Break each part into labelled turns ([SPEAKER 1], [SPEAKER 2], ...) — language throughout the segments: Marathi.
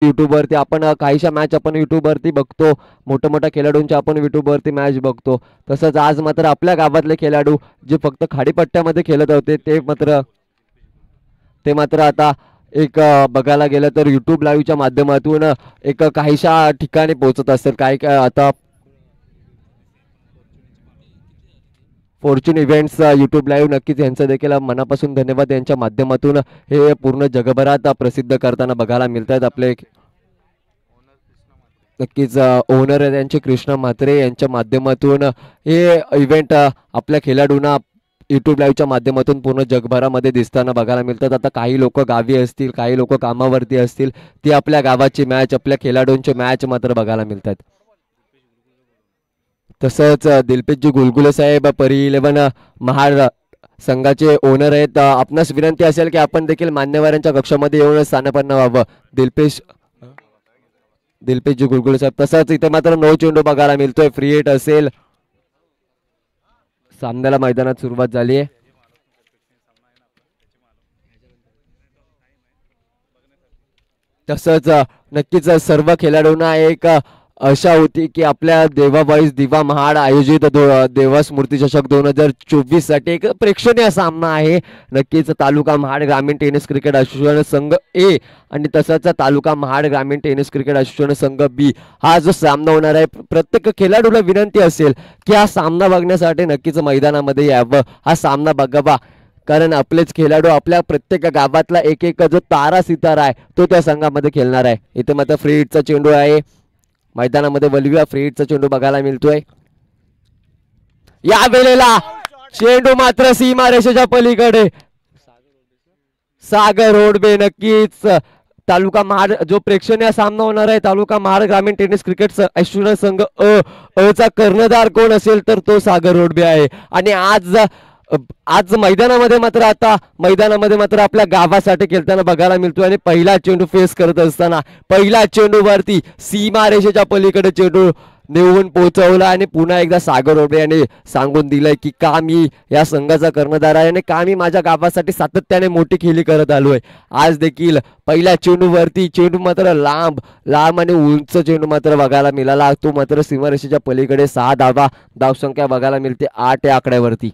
[SPEAKER 1] युट्यूबवरती आपण काहीशा मॅच आपण युट्यूबवरती बघतो, मोठ्या मोठ्या खेळाडूंच्या आपण युट्यूबवरती मॅच बघतो. तसंच आज मात्र आपल्या गावातले खेळाडू जे फक्त खाडीपट्ट्यामध्ये खेळत होते ते मात्र आता एक बघायला गेलं तर यूट्यूब लाईव्हच्या माध्यमातून एक काहीशा ठिकाणी पोहोचत असतील. काय काय आता फॉर्च्यून इव्हेंट्स यूट्यूब लाईव्ह नक्कीच यांचं देखील मनापासून धन्यवाद. यांच्या माध्यमातून हे पूर्ण जगभरात प्रसिद्ध करताना बघायला मिळतात आपले. नक्कीच ओनर यांचे कृष्णा म्हात्रे यांच्या माध्यमातून हे इव्हेंट आपल्या खेळाडूंना यूट्यूब लाईव्हच्या माध्यमातून पूर्ण जगभरामध्ये दिसताना बघायला मिळतात. आता काही लोक गावी असतील, काही लोक कामावरती असतील, ती आपल्या गावाची मॅच, आपल्या खेळाडूंची मॅच मात्र बघायला मिळतात. तसंच दिलपेशजी गुलगुले साहेब परी 11 महाड संघाचे ओनर आहेत. आपणास विनंती असेल की आपण देखील मान्यवरांच्या कक्षामध्ये येऊन स्थानापन्न व्हावं. दिलपेशजी गुलगुले साहेब. तसंच इथे मात्र नो चेंडू बघायला मिळतोय. फ्री हिट असेल. सामन्याला मैदानात सुरुवात झाली आहे. तसंच नक्कीच सर्व खेळाडूंना एक आशा होती की आपल्या देवाबाईस दिवा महाड आयोजित देवा स्मृती चषक 2024 साठी एक प्रेक्षणीय सामना आहे. नक्कीच तालुका महाड ग्रामीण टेनिस क्रिकेट असोसिएशन संघ ए आणि तसंच तालुका महाड ग्रामीण टेनिस क्रिकेट असोसिएशन संघ बी हा जो सामना होणार आहे, प्रत्येक खेळाडूला विनंती असेल की हा सामना बघण्यासाठी नक्कीच मैदानामध्ये यावं, हा सामना बघावा. कारण आपलेच खेळाडू आपल्या प्रत्येक गावातला एक एक जो तारा सितारा आहे तो त्या संघामध्ये खेळणार आहे. इथे मात्र फ्री हिटचा चेंडू आहे. मैदानामध्ये वलविया फ्री हिटचा चेंडू बघायला मिळतोय. या वेळेला चेंडू मात्र सीमा रेषेच्या पलीकडे. सागर रोडबे. नक्कीच तालुका महाड जो प्रेक्षणीय सामना होणार आहे, तालुका महाड ग्रामीण टेनिस क्रिकेट असोसिएशन संघ अ चा कर्णधार कोण असेल तर तो सागर रोडबे आहे. आणि आज मैदानामध्ये मात्र आपल्या गावासाठी खेळताना बघायला मिळतोय. आणि पहिला चेंडू फेस करत असताना पहिला चेंडूवरती सीमा रेषेच्या पलीकडे चेंडू नेऊन पोहोचवला आणि पुन्हा एकदा सागर रोडबे यांनी सांगून दिलंय की का मी या संघाचा कर्णधार आहे आणि का मी माझ्या गावासाठी सातत्याने मोठी खेळी करत आलोय. आज देखील पहिल्या चेंडूवरती चेंडू मात्र लांब आणि उंच चेंडू मात्र बघायला मिळाला. तो मात्र सीमारेषेच्या पलीकडे 6 धावसंख्या बघायला मिळते 8 या आकड्यावरती.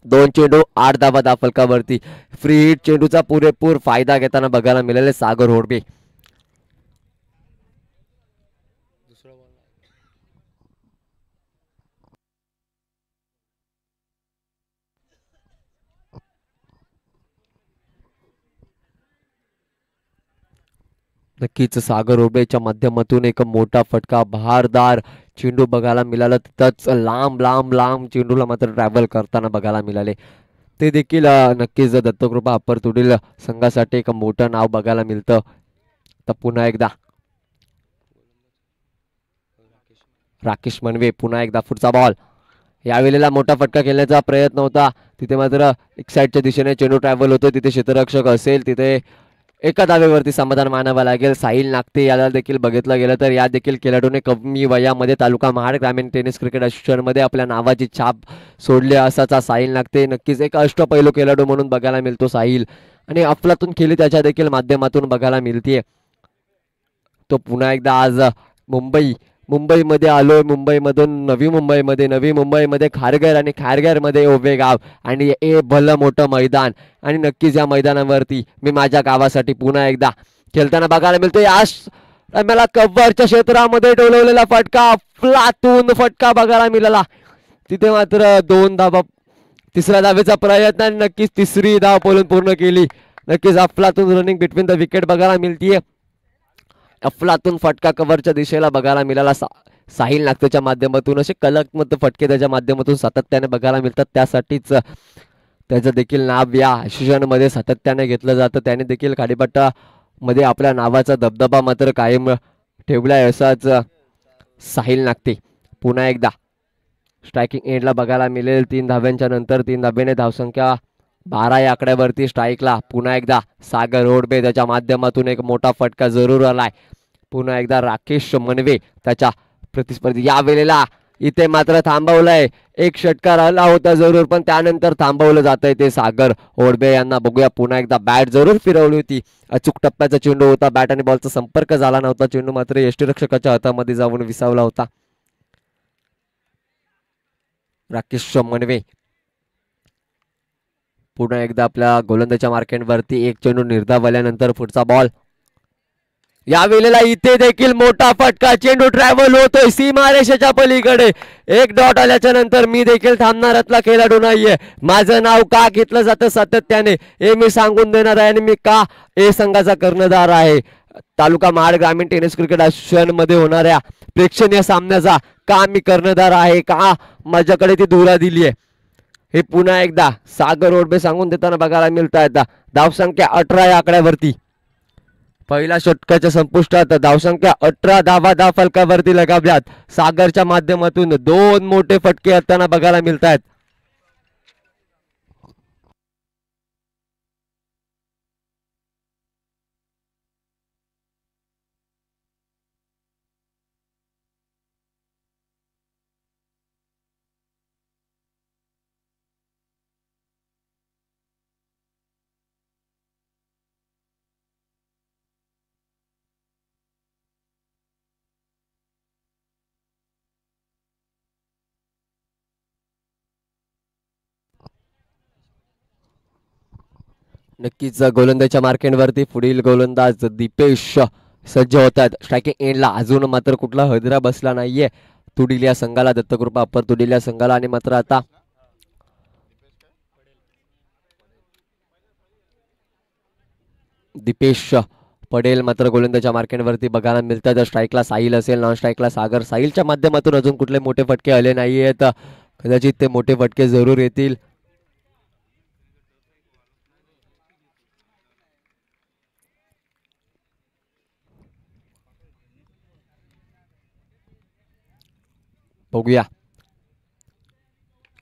[SPEAKER 1] 2 चेंडू 8 धावफलकावरती. फ्री हिट चेंडूचा पुरेपूर फायदा घेताना बघायला मिळाले सागर रोडबे. नक्कीच सागर रोडबेच्या माध्यमातून एक मोठा फटका, भारदार चेंडू बघायला मिळाला. तिथंच लांब चेंडूला मात्र ट्रॅव्हल करताना बघायला मिळाले. ते देखील नक्कीच दत्तकृपा अप्पर तुडील संघासाठी एक मोठं नाव बघायला मिळतं. तर पुन्हा एकदा राकेश मनवे. पुन्हा एकदा पुढचा बॉल. यावेळेला मोठा फटका खेळण्याचा प्रयत्न होता. तिथे मात्र एक साईडच्या दिशेने चेंडू ट्रॅव्हल होतो. तिथे क्षेत्ररक्षक असेल, तिथे एका धावेवरती समाधान मानावं लागेल. साहिल नागते याला देखील बघितलं गेलं तर या देखील खेळाडूने कमी वयामध्ये तालुका महाड ग्रामीण टेनिस क्रिकेट असोसिएशनमध्ये आपल्या नावाची छाप सोडली असाचा साहिल नागते नक्कीच एक अष्टपैलू खेळाडू म्हणून बघायला मिळतो साहिल. आणि अफलातून खेळी त्याच्या देखील माध्यमातून बघायला मिळते. तो पुन्हा एकदा आज मुंबईमध्ये आलोय. नवी मुंबईमध्ये खारघर आणि खारघरमध्ये ओवेगाव आणि हे भलं मोठं मैदान. आणि नक्कीच या मैदानावरती मी माझ्या गावासाठी पुन्हा एकदा खेळताना बघायला मिळतोय. मला कव्हरच्या क्षेत्रामध्ये डोलवलेला फटका, अफलातून फटका बघायला मिळाला. तिथे मात्र 2 धावा, तिसऱ्या धावेचा प्रयत्न आणि नक्कीच तिसरी धाव पूर्ण केली. नक्कीच अफलातून रनिंग बिटवीन द विकेट बघायला मिळतीये. अफलातून फटका कव्हरच्या दिशेला बघायला मिळाला. साहिल नागतेच्या माध्यमातून असे कलकमत फटके त्याच्या माध्यमातून सातत्याने बघायला मिळतात. त्यासाठीच त्याचं देखील नाव या असोसिएशनमध्ये सातत्याने घेतलं जातं. त्याने देखील खाडीपट्टामध्ये आपल्या नावाचा दबदबा मात्र कायम ठेवलाय. असाच साहिल नागते पुन्हा एकदा स्ट्रायकिंग एंडला बघायला मिळेल. 3 धाव्यांच्या नंतर 3 धाब्याने धावसंख्या 12 या आकड्यावरती स्ट्राईकला पुन्हा एकदा सागर रोडबे. त्याच्या माध्यमातून एक मोठा फटका जरूर आलाय. पुन्हा एकदा राकेश मनवे त्याच्या प्रतिस्पर्धी. या वेळेला इथे मात्र थांबवलंय. एक षटकार आला होता जरूर, पण त्यानंतर थांबवलं जात आहे ते सागर ओडबे यांना. बघूया पुन्हा एकदा बॅट जरूर फिरवली होती. अचूक टप्प्याचा चेंडू होता. बॅट आणि बॉलचा संपर्क झाला नव्हता. चेंडू मात्र यष्टीरक्षकाच्या हातामध्ये जाऊन विसावला होता. राकेश मनवे पुन्हा एकदा आपल्या गोलंदाजच्या मार्केटवरती. एक चेंडू निर्धावल्यानंतर पुढचा बॉल. या वेळेला इथे देखील मोठा फटका. चेंडू ट्रॅव्हल होतोय सीमारेषेच्या पलीकडे. एक डॉट आल्याच्या नंतर मी देखील थांबणाऱ्यातला खेळाडू नाहीये. माझं नाव का घेतलं जातं सातत्याने हे मी सांगून देणार आहे. आणि मी का ए संघाचा कर्णधार आहे. तालुका महाड ग्रामीण टेनिस क्रिकेट असोसिएशन मध्ये होणाऱ्या प्रेक्षणीय सामन्याचा का मी कर्णधार आहे, का माझ्याकडे ती धुरा दिली आहे, हे पुन्हा एकदा सागर ओडबे सांगून देताना बघायला मिळत आहे. धावसंख्या 18 या आकड्यावरती. पहिल्या षटकाच्या संपुष्टात धावसंख्या 18 धावा फलकावरती लगावल्यात. सागरच्या माध्यमातून 2 मोठे फटके असताना बघायला मिळत आहेत. नक्कीच गोलंदाजच्या मार्केटवरती पुढील गोलंदाज दीपेश सज्ज होतात. स्ट्रायकिंग एंडला अजून मात्र कुठला हदरा बसला नाहीये तुडिलिया संघाला. दत्तकृपा अप्पर तुडिलिया संघाला. आणि मात्र आता दीपेश पडेल मात्र गोलंदाजच्या मार्केटवरती बघायला मिळतात. स्ट्राईकला साहिल असेल, नॉन स्ट्राईकला सागर. साहिलच्या माध्यमातून अजून कुठले मोठे फटके आले नाहीयेत. कदाचित ते मोठे फटके जरूर येतील. बघूया.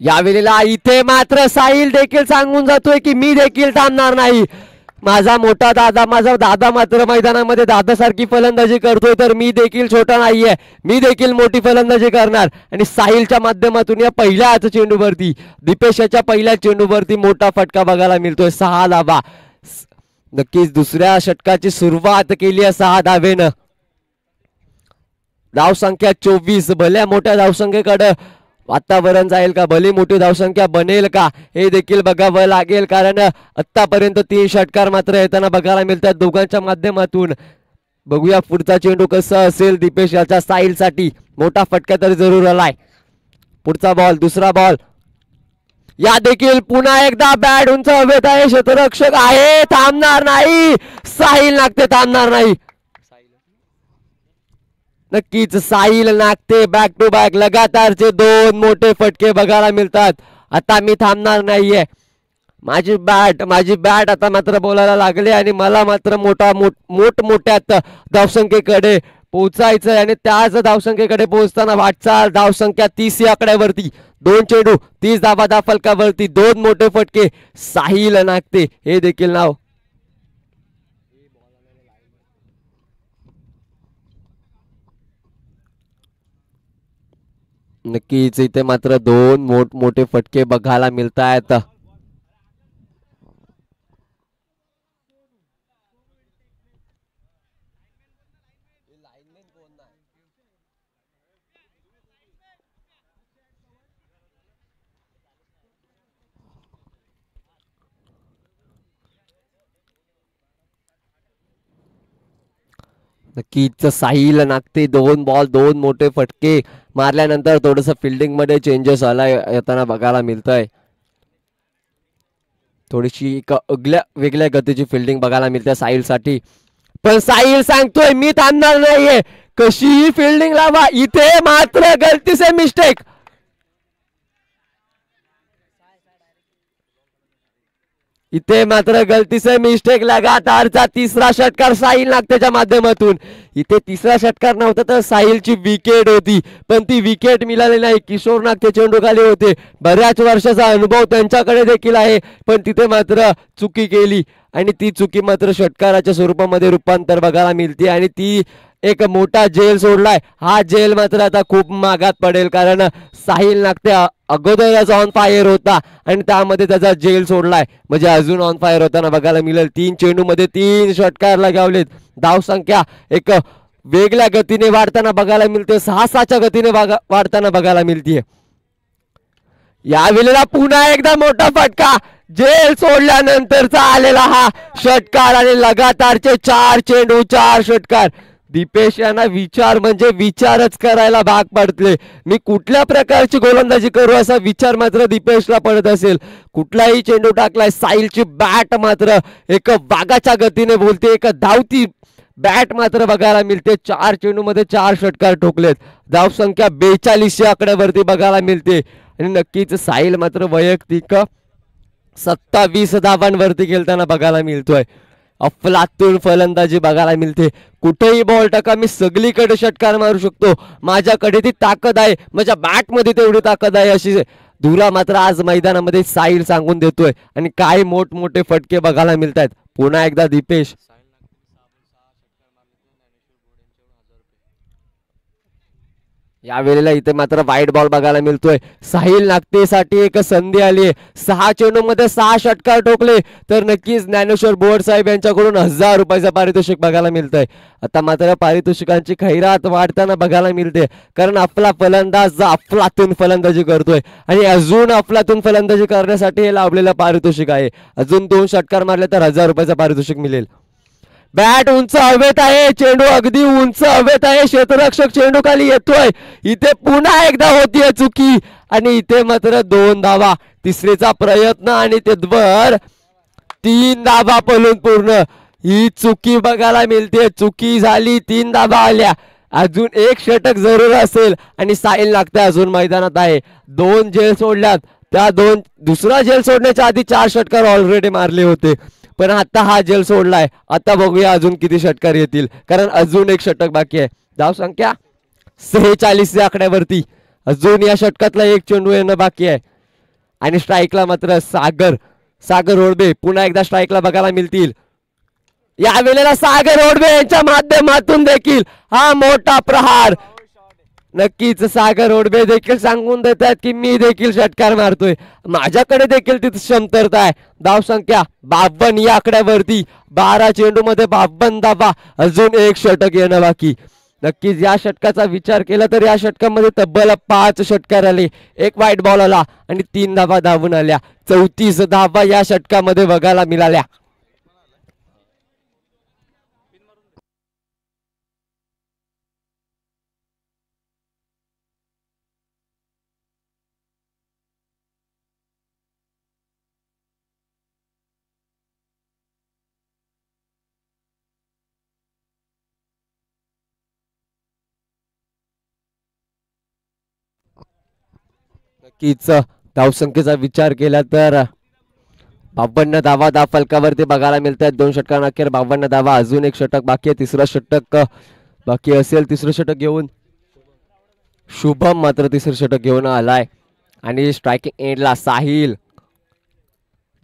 [SPEAKER 1] यावेळेला इथे मात्र साहिल देखील सांगून जातोय की मी देखील थांबणार नाही. माझा मोठा दादा, माझा दादा मात्र मैदानामध्ये दादासारखी फलंदाजी करतोय, तर मी देखील छोटा नाहीये, मी देखील मोठी फलंदाजी करणार. आणि साहिलच्या माध्यमातून या पहिल्या चेंडूवरती, दीपेशाच्या पहिल्या चेंडूवरती मोठा फटका बघायला मिळतोय. 6 धावा. नक्कीच दुसऱ्या षटकाची सुरुवात केली आहे 6 धावेनं. धावसंख्या 24. भल्या मोठ्या धावसंख्येकडे वातावरण जाईल का, भली मोठी धावसंख्या बनेल का हे देखील बघावं लागेल. कारण आतापर्यंत 3 षटकार मात्र येताना बघायला मिळतात दोघांच्या माध्यमातून. बघूया पुढचा चेंडू कसा असेल दीपेश याच्या साहिलसाठी. मोठा फटका तर जरूर आलाय. पुढचा बॉल, दुसरा बॉल. या देखील पुन्हा एकदा बॅट उंच हवेत आहे. क्षेत्ररक्षक आहे, थांबणार नाही. साहिल नागते थांबणार नाही. नक्कीच साहिल नागते बॅक टू बॅक लगातारचे 2 मोठे फटके बघायला मिळतात. आता मी थांबणार नाहीये. माझी बॅट आता मात्र बोलायला लागले आणि मला मात्र मोठमोठ्यात धावसंख्येकडे पोहोचायचंय. आणि त्याच धावसंख्येकडे पोहोचताना वाटचाल. धावसंख्या 30 या आकड्यावरती. 2 चेंडू 30 धावा फलकावरती. 2 मोठे फटके. साहिल नागते हे देखील नाव. नक्कीच इथे मात्र 2 मोठे फटके बघायला मिळत आहेत. नक्कीच साहिल नागते 2 बॉल 2 मोठे फटके मारल्यानंतर थोडस फिल्डिंग मध्ये चेंजेस आला येताना बघायला मिळतंय. थोडीशी एक वेगळ्या गतीची फिल्डिंग बघायला मिळते साहिल साठी. पण साहिल सांगतोय मी थांबणार नाहीये. कशीही फिल्डिंग लावा. इथे मात्र गलती से मिस्टेक. इथे मात्र गलती से मिस्टेक. लगातारचा 3रा षटकार साहिल नागतेच्या माध्यमातून. इथे 3रा षटकार नव्हता तर साहिलची विकेट होती, पण ती विकेट मिळाली नाही. किशोर नागते चेंडू खाली होते. बऱ्याच वर्षाचा अनुभव त्यांच्याकडे देखील आहे, पण तिथे मात्र चुकी केली आणि ती चुकी मात्र षटकाराच्या स्वरूपामध्ये रूपांतर बघायला मिळते. आणि ती एक मोठा झेल सोडलाय. हा झेल मात्र आता खूप मागात पडेल, कारण साहिल नागटे अगोदरच ऑन फायर होता आणि त्यामध्ये त्याचा झेल सोडलाय, म्हणजे अजून ऑन फायर होताना बघायला मिळेल. 3 चेंडू मध्ये 3 षटकार लगावलेत. धाव संख्या एक वेगळ्या गतीने वाढताना बघायला मिळते, 6-6च्या गतीने वाढताना बघायला मिळते. यावेळेला पुन्हा एकदा मोठा फटका, झेल सोडल्यानंतरचा आलेला हा षटकार आणि लगातारचे 4 चेंडू 4 षटकार. दीपेश यांना विचार म्हणजे विचारच करायला भाग पडले. मी कुठल्या प्रकारची गोलंदाजी करू असा विचार मात्र दीपेशला पडत असेल. कुठलाही चेंडू टाकलाय, साहिलची बॅट मात्र एक वाघाच्या गतीने बोलते, एक धावती बॅट मात्र बघायला मिळते. 4 चेंडू मध्ये 4 षटकार ठोकलेत. धाव संख्या 42 आकड्यावरती बघायला मिळते आणि नक्कीच साहिल मात्र वैयक्तिक 27 धावांवरती खेळताना बघायला मिळतोय. अफलातून फलंदाजी बघायला मिळते. कुठेही बॉल टाका, मी सगळीकडे षटकार मारू शकतो, माझ्याकडे ती ताकद आहे, माझ्या बॅट मध्ये तेवढी ताकद आहे, अशी धुरा मात्र आज मैदानामध्ये साहिल सांगून देतोय आणि काय मोठमोठे फटके बघायला मिळत आहेत. पुन्हा एकदा दीपेश. यावेळेला इथे मात्र वाईट बॉल बघायला मिळतोय. साहिल नागटेसाठी एक संधी आली आहे. 6 चेंडू मध्ये 6 षटकार ठोकले तर नक्कीच ज्ञानेश्वर बोर्ड साहेब यांच्याकडून 1000 रुपयाचं पारितोषिक बघायला मिळतंय. आता मात्र पारितोषिकांची खैरात वाढताना बघायला मिळते, कारण आपला फलंदाज अफलातून फलंदाजी करतोय आणि अजून अफलातून फलंदाजी करण्यासाठी हे लावलेलं पारितोषिक आहे. अजून 2 षटकार मारले तर 1000 रुपयाचं पारितोषिक मिळेल. बॅट उंच हवेत आहे, चेंडू अगदी उंच हवेत आहे, क्षेत्ररक्षक चेंडू खाली येतोय. इथे पुन्हा एकदा होतीये चुकी आणि इथे मात्र 2 धावा. तिसरीचा प्रयत्न आणि तेवर 3 धावा पळून पूर्ण. ही चुकी बघायला मिळते. चुकी झाली, 3 धावा आल्या. अजून एक षटक जरूर असेल आणि साहिल नागटे अजून मैदानात आहे. 2 झेल सोडल्यात, त्या दुसरा झेल सोडण्याच्या आधी 4 षटकार ऑलरेडी मारले होते, पण आता हा झेल सोडलाय. आता बघूया अजून किती षटकार येतील, कारण अजून एक षटक बाकी आहे. धाव संख्या 46 आकड्यावरती. अजून या षटकातला एक चेंडू येणं बाकी आहे आणि स्ट्राईकला मात्र सागर ओडबे पुन्हा एकदा स्ट्राईकला बघायला मिळतील. या वेळेला सागर ओडबे यांच्या माध्यमातून देखील हा मोठा प्रहार. नक्कीच सागर ओडबे देखील सांगून देतात की मी देखील षटकार मारतोय, माझ्याकडे देखील तिथे क्षमता आहे. धाव संख्या 52 या आकड्यावरती. 12 चेंडू मध्ये 52 धावा. अजून एक षटक येणं बाकी. नक्कीच या षटकाचा विचार केला तर या षटकामध्ये तब्बल 5 षटकार आले, एक वाईट बॉल आला आणि 3 धावा धावून आल्या. 34 धावा या षटकामध्ये बघायला मिळाल्या. नक्कीच धावसंख्येचा विचार केला तर 52 धावा धाव फलकावरती बघायला मिळतात. 2 षटकार अखेर 52 धावा. अजून एक षटक बाकी आहे. तिसरं षटक बाकी असेल. तिसरं षटक घेऊन शुभम मात्र तिसरं षटक घेऊन आलाय आणि स्ट्रायकिंग एंडला साहिल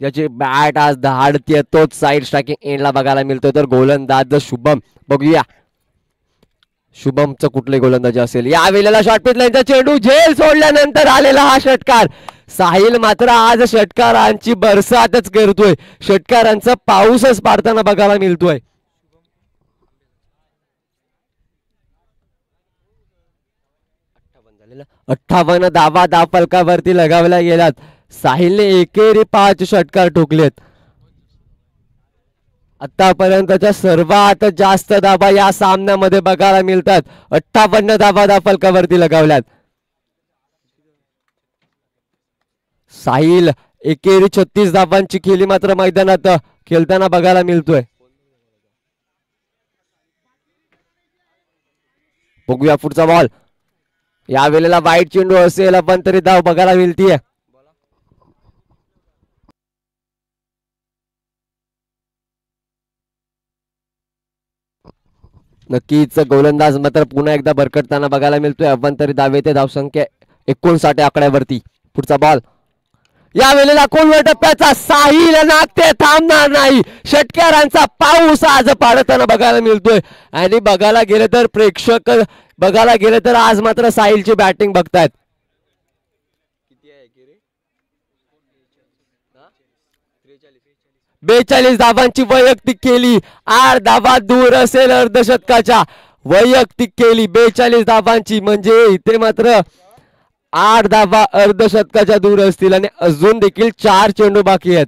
[SPEAKER 1] ज्याची बॅट आज धाडतीये तोच साईड स्ट्रायकिंग एंडला बघायला मिळतोय, तर गोलंदाज शुभम. बघूया शुभमचं कुठले गोलंदाजी असेल. या वेळेला शॉर्टपिच लाईनचा चेंडू, झेल सोडल्यानंतर आलेला हा षटकार. साहिल मात्र आज षटकारांची बरसातच करतोय, षटकारांचा पाऊसच पाडताना बघायला मिळतोय. अठ्ठावन्न धावा धाव फलकावरती लगावल्या गेल्यात. साहिलने एकेरी 5 षटकार ठोकलेत. आतापर्यंतच्या सर्वात जास्त धावा या सामन्यामध्ये बघायला मिळतात. 58 धावा धाव फलकावरती लगावल्यात. साहिल एकेरी 36 धावांची खेळी मात्र मैदानात खेळताना बघायला मिळतोय. बघूया पुढचा बॉल. या वेळेला वाईट चेंडू असेल पण तरी धाव बघायला मिळतीये. नक्कीच गोलंदाज मात्र पुन्हा एकदा भरकटताना बघायला मिळतोय. अव्वंतरी धाव येते. धावसंख्या 59 आकड्यावरती. पुढचा बॉल. या वेळेला कोलवर टप्प्याचा साहिल नागते थांबणार नाही. षटकारांचा पाऊस आज पाडताना बघायला मिळतोय. आणि बघायला गेले तर प्रेक्षक बघायला गेले तर आज मात्र साहिलची बॅटिंग बघतायत. 42 धावांची वैयक्तिक केली. 8 धावा दूर असेल अर्धशतकाच्या. वैयक्तिक केली 42 धावांची, म्हणजे इथे मात्र 8 धावा अर्धशतकाच्या दूर असतील आणि अजून देखील 4 चेंडू बाकी आहेत.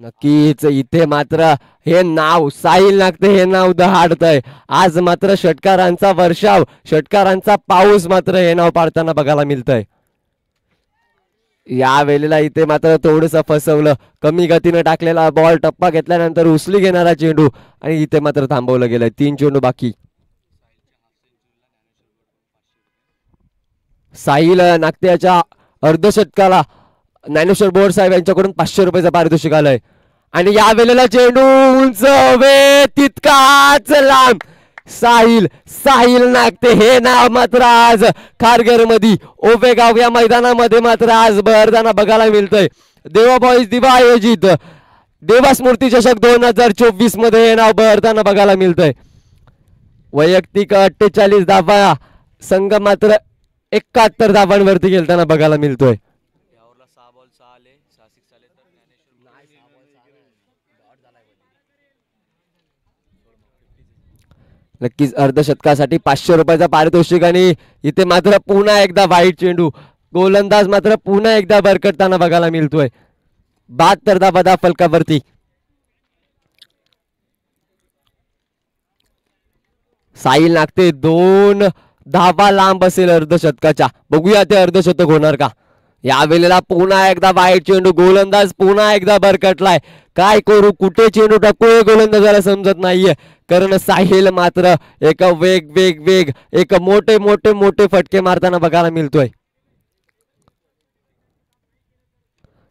[SPEAKER 1] नक्कीच इथे मात्र हे नाव साहिल नागते हे नाव दहाडतंय. आज मात्र षटकारांचा वर्षाव, षटकारांचा पाऊस मात्र हे नाव पाडताना बघायला मिळतंय. या वेळेला इथे मात्र थोडंसं फसवलं. कमी गतीने टाकलेला बॉल टप्पा घेतल्यानंतर उचली घेणारा चेंडू आणि इथे मात्र थांबवलं गेलंय. 3 चेंडू बाकी. साहिल नागते याच्या अर्धशतकाला ज्ञानेश्वर बोर साहेब यांच्याकडून 500 रुपयाचं पारितोषिक आलंय. आणि या वेळेला चेंडू उंच वे तितकाच लांब. साहिल नागते हे नाव मात्र आज खारघर मध्ये ओवेगाव या मैदानामध्ये मात्र आज बहरताना बघायला मिळतंय. देवा बॉईज दिवा आयोजित देवा स्मृती चषक 2024 मध्ये हे नाव बहरताना बघायला मिळतंय. वैयक्तिक 48 धावा, संघ मात्र 71 धावांवरती खेळताना बघायला मिळतोय. नक्कीच अर्धशतकासाठी 500 रुपयाचा पारितोषिक. आणि इथे मात्र पुन्हा एकदा वाईट चेंडू. गोलंदाज मात्र पुन्हा एकदा भरकटताना बघायला मिळतोय. 72 धावा फलकावरती. साहिल नागते 2 धावा लांब असेल अर्धशतकाच्या. बघूया ते अर्धशतक होणार का. या वेळेला पुन्हा एकदा वाईट चेंडू. गोलंदाज पुन्हा एकदा भरकटलाय. काय करू, कुठे चेंडू टाकू हे गोलंदाजाला समजत नाहीये. कारण साहिल मात्र एक वेग एक मोठे फटके मारताना बघायला मिळतोय.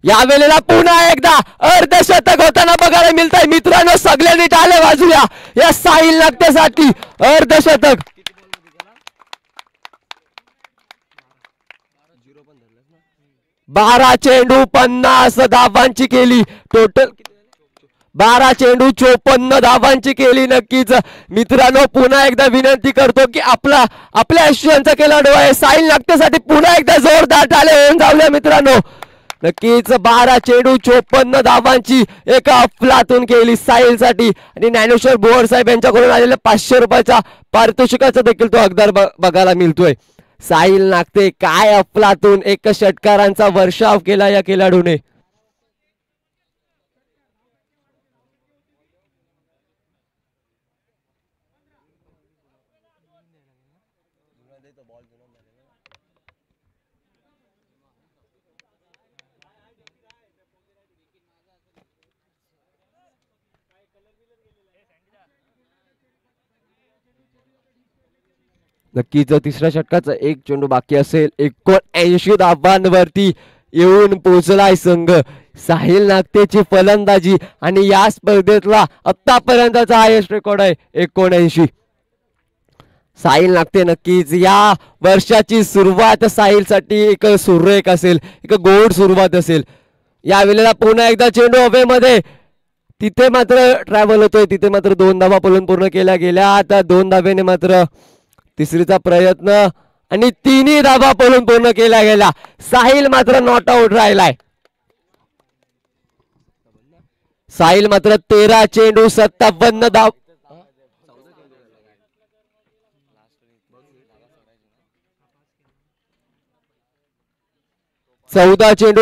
[SPEAKER 1] या वेळेला पुन्हा एकदा अर्धशतक होताना बघायला मिळतंय. मित्रांनो सगळ्यांनी टाळे वाजूया या साहिल नागतेसाठी. अर्धशतक. 12 चेंडू 50 धावांची केली. टोटल 12 चेंडू 54 धावांची केली. नक्कीच मित्रांनो पुन्हा एकदा विनंती करतो की आपल्या आयुष्यांचा खेळाडू आहे साहिल नागतेसाठी पुन्हा एकदा जोरदार टाळे होऊन जाऊया मित्रांनो. नक्कीच 12 चेंडू 54 धावांची एक अफलातून केली साहिलसाठी. आणि ज्ञानेश्वर बोर साहेब यांच्याकडून आलेल्या 500 रुपयाच्या पारितोषिकाचा देखील तो हकदार बघायला मिळतोय. साहिल नागते काय अफलातून एक षटकारांचा वर्षाव केला या खेळाडूने. नक्कीच तिसऱ्या षटकाचा 1 चेंडू बाकी असेल. 79 धावांवरती येऊन पोहोचलाय संघ. साहिल नागतेची फलंदाजी आणि या स्पर्धेतला आतापर्यंतचा हायेस्ट रेकॉर्ड आहे 79. साहिल नागते नक्कीच या वर्षाची सुरुवात साहिलसाठी एक सुरेख असेल, एक गोड सुरुवात असेल. या वेळेला पुन्हा एकदा चेंडू हवेमध्ये. तिथे मात्र ट्रॅव्हल होतोय. तिथे मात्र 2 धावा पूर्ण केल्या गेल्या. आता 2 धावेने मात्र तिसरीचा प्रयत्न आणि 3 धावा पूर्ण केल्या गेल्या. साहिल मात्र नॉट आउट राहिलाय. साहिल मात्र 13 चेंडू 57 धाव 14 चेंडू